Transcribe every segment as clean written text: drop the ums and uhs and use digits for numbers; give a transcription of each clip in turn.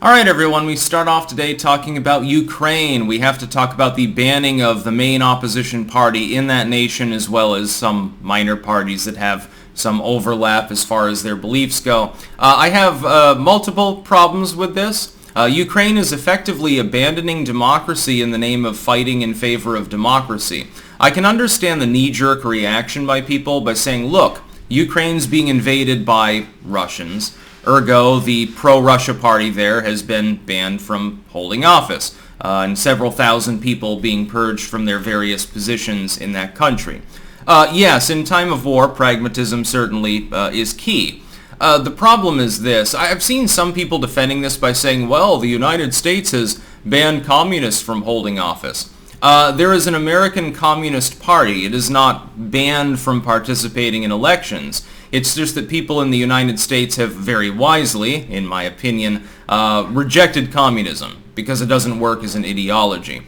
Alright everyone, we start off today talking about Ukraine. We have to talk about the banning of the main opposition party in that nation, as well as some minor parties that have some overlap as far as their beliefs go. I have multiple problems with this. Ukraine is effectively abandoning democracy in the name of fighting in favor of democracy. I can understand the knee-jerk reaction by people by saying, look, Ukraine's being invaded by Russians. Ergo, the pro-Russia party there has been banned from holding office, and several thousand people being purged from their various positions in that country. Yes, in time of war, pragmatism certainly is key. The problem is this. I've seen some people defending this by saying, well, the United States has banned communists from holding office. There is an American Communist Party. It is not banned from participating in elections. It's just that people in the United States have very wisely, in my opinion, rejected communism because it doesn't work as an ideology.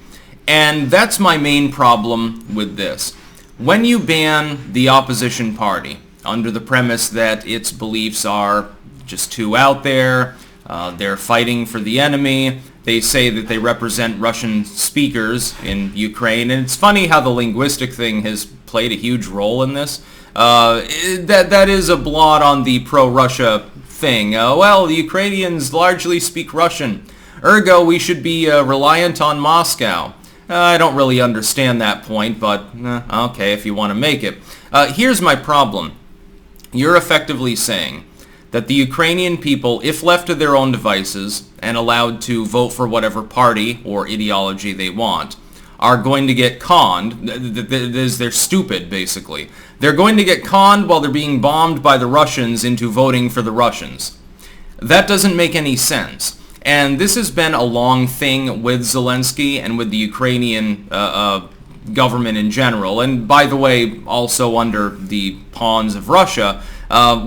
And that's my main problem with this. When you ban the opposition party under the premise that its beliefs are just too out there, they're fighting for the enemy, they say that they represent Russian speakers in Ukraine, and it's funny how the linguistic thing has played a huge role in this. That is a blot on the pro-Russia thing. Well, the Ukrainians largely speak Russian. Ergo, we should be reliant on Moscow. I don't really understand that point, but okay, if you want to make it. Here's my problem. You're effectively saying that the Ukrainian people, if left to their own devices and allowed to vote for whatever party or ideology they want, are going to get conned. They're stupid, basically. They're going to get conned while they're being bombed by the Russians into voting for the Russians. That doesn't make any sense. And this has been a long thing with Zelensky and with the Ukrainian government in general. And by the way, also under the pawns of Russia,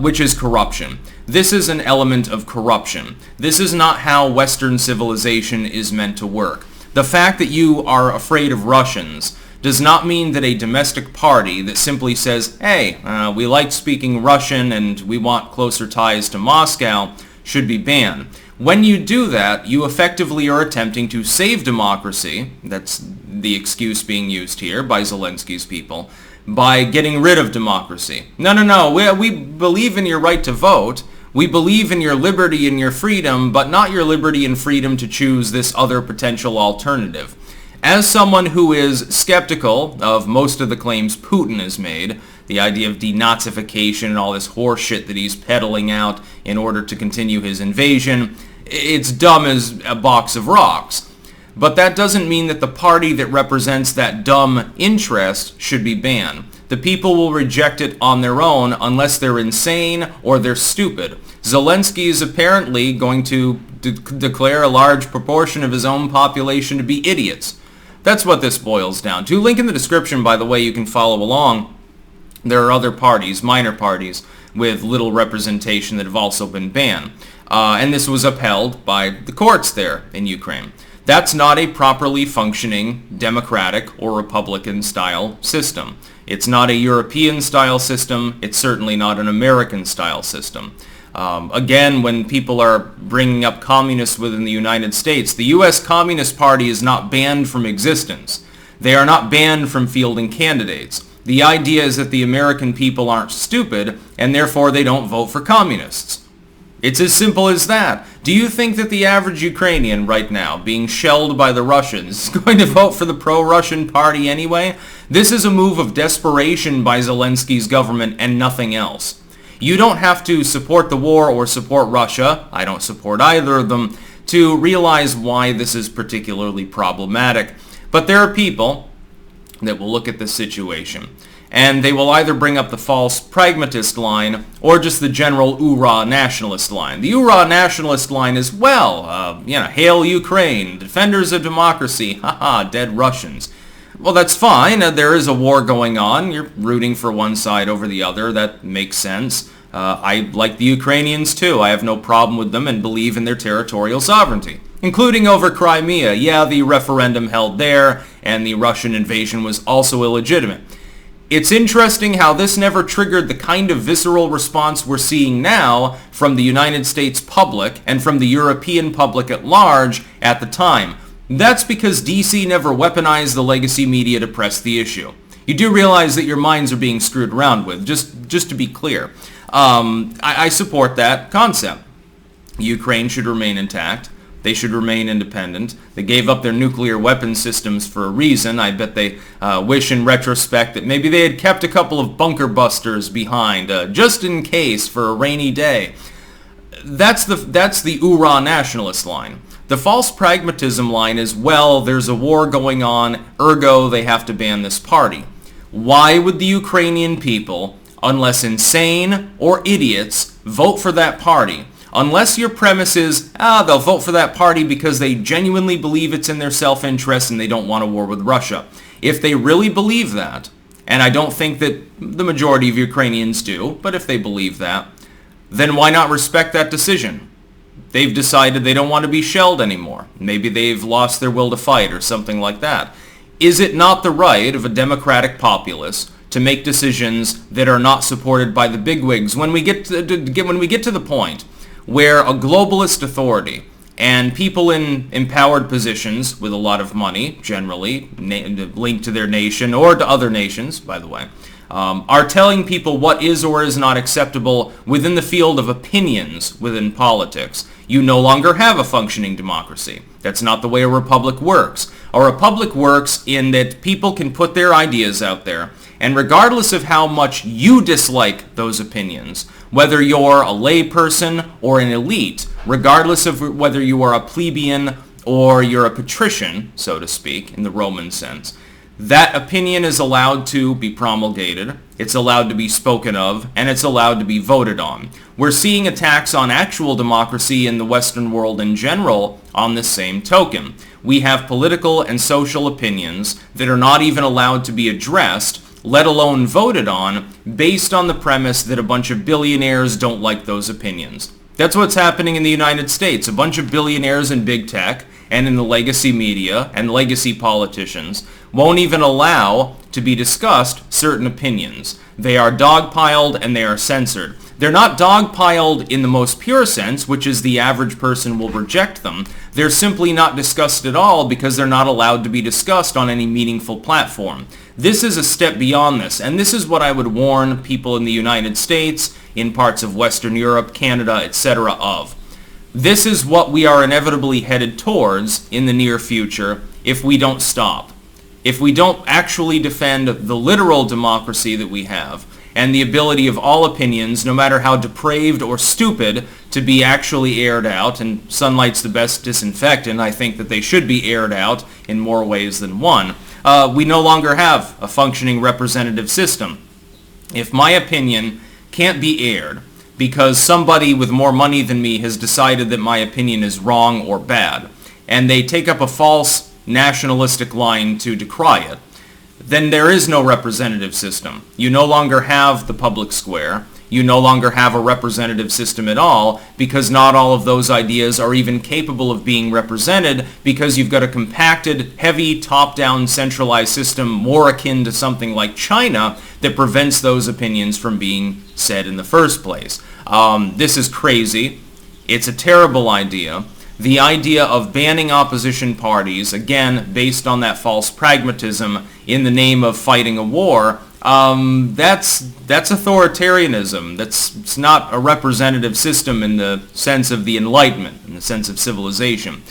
which is corruption. This is an element of corruption. This is not how Western civilization is meant to work. The fact that you are afraid of Russians does not mean that a domestic party that simply says, hey, we like speaking Russian and we want closer ties to Moscow should be banned. When you do that, you effectively are attempting to save democracy, that's the excuse being used here by Zelensky's people, by getting rid of democracy. No, we believe in your right to vote. We believe in your liberty and your freedom, but not your liberty and freedom to choose this other potential alternative. As someone who is skeptical of most of the claims Putin has made, the idea of denazification and all this horseshit that he's peddling out in order to continue his invasion, it's dumb as a box of rocks. But that doesn't mean that the party that represents that dumb interest should be banned. The people will reject it on their own unless they're insane or they're stupid. Zelensky is apparently going to declare a large proportion of his own population to be idiots. That's what this boils down to. Link in the description, by the way, you can follow along. There are other parties, minor parties, with little representation that have also been banned. And this was upheld by the courts there in Ukraine. That's not a properly functioning democratic or Republican-style system. It's not a European-style system. It's certainly not an American-style system. Again, when people are bringing up communists within the United States, the U.S. Communist Party is not banned from existence. They are not banned from fielding candidates. The idea is that the American people aren't stupid, and therefore they don't vote for communists. It's as simple as that. Do you think that the average Ukrainian right now, being shelled by the Russians, is going to vote for the pro-Russian party anyway? This is a move of desperation by Zelensky's government and nothing else. You don't have to support the war or support Russia, I don't support either of them, to realize why this is particularly problematic. But there are people that will look at this situation, and they will either bring up the false pragmatist line or just the general oorah nationalist line. The oorah nationalist line is, well, hail Ukraine, defenders of democracy, haha, dead Russians. Well, that's fine. There is a war going on. You're rooting for one side over the other. That makes sense. I like the Ukrainians too. I have no problem with them and believe in their territorial sovereignty, including over Crimea. Yeah, the referendum held there, and the Russian invasion was also illegitimate. It's interesting how this never triggered the kind of visceral response we're seeing now from the United States public and from the European public at large at the time. That's because DC never weaponized the legacy media to press the issue. You do realize that your minds are being screwed around with, just to be clear. I support that concept. Ukraine should remain intact. They should remain independent. They gave up their nuclear weapon systems for a reason. I bet they wish in retrospect that maybe they had kept a couple of bunker busters behind, just in case for a rainy day. That's the hoorah nationalist line. The false pragmatism line is, well, there's a war going on, ergo they have to ban this party. Why would the Ukrainian people, unless insane or idiots, vote for that party? Unless your premise is, they'll vote for that party because they genuinely believe it's in their self-interest and they don't want a war with Russia. If they really believe that, and I don't think that the majority of Ukrainians do, but if they believe that, then why not respect that decision? They've decided they don't want to be shelled anymore. Maybe they've lost their will to fight or something like that. Is it not the right of a democratic populace to make decisions that are not supported by the bigwigs? When we get to the point where a globalist authority and people in empowered positions with a lot of money, generally linked to their nation or to other nations, by the way, are telling people what is or is not acceptable within the field of opinions within politics, you no longer have a functioning democracy. That's not the way a republic works. A republic works in that people can put their ideas out there, and regardless of how much you dislike those opinions, whether you're a layperson or an elite, regardless of whether you are a plebeian or you're a patrician, so to speak, in the Roman sense, that opinion is allowed to be promulgated, it's allowed to be spoken of, and it's allowed to be voted on. We're seeing attacks on actual democracy in the Western world in general on this same token. We have political and social opinions that are not even allowed to be addressed, let alone voted on, based on the premise that a bunch of billionaires don't like those opinions. That's what's happening in the United States. A bunch of billionaires in big tech and in the legacy media and legacy politicians won't even allow to be discussed certain opinions. They are dogpiled and they are censored. They're not dogpiled in the most pure sense, which is the average person will reject them. They're simply not discussed at all because they're not allowed to be discussed on any meaningful platform. This is a step beyond this, and this is what I would warn people in the United States, in parts of Western Europe, Canada, etc. of. This is what we are inevitably headed towards in the near future if we don't stop. If we don't actually defend the literal democracy that we have and the ability of all opinions, no matter how depraved or stupid, to be actually aired out, and sunlight's the best disinfectant, I think that they should be aired out in more ways than one, we no longer have a functioning representative system. If my opinion can't be aired because somebody with more money than me has decided that my opinion is wrong or bad, and they take up a false nationalistic line to decry it, then there is no representative system. You no longer have the public square. You no longer have a representative system at all, because not all of those ideas are even capable of being represented, because you've got a compacted, heavy, top-down, centralized system more akin to something like China that prevents those opinions from being said in the first place. This is crazy. It's a terrible idea. The idea of banning opposition parties, again, based on that false pragmatism in the name of fighting a war, that's authoritarianism. It's not a representative system in the sense of the Enlightenment, in the sense of civilization.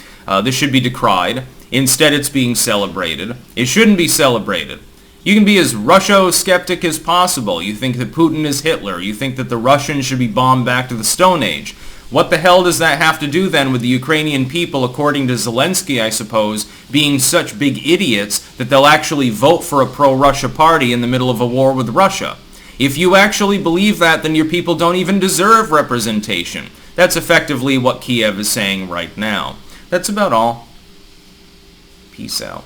This should be decried. Instead, it's being celebrated. It shouldn't be celebrated. You can be as Russia-skeptic as possible. You think that Putin is Hitler. You think that the Russians should be bombed back to the Stone Age. What the hell does that have to do then with the Ukrainian people, according to Zelensky, I suppose, being such big idiots that they'll actually vote for a pro-Russia party in the middle of a war with Russia? If you actually believe that, then your people don't even deserve representation. That's effectively what Kiev is saying right now. That's about all. Peace out.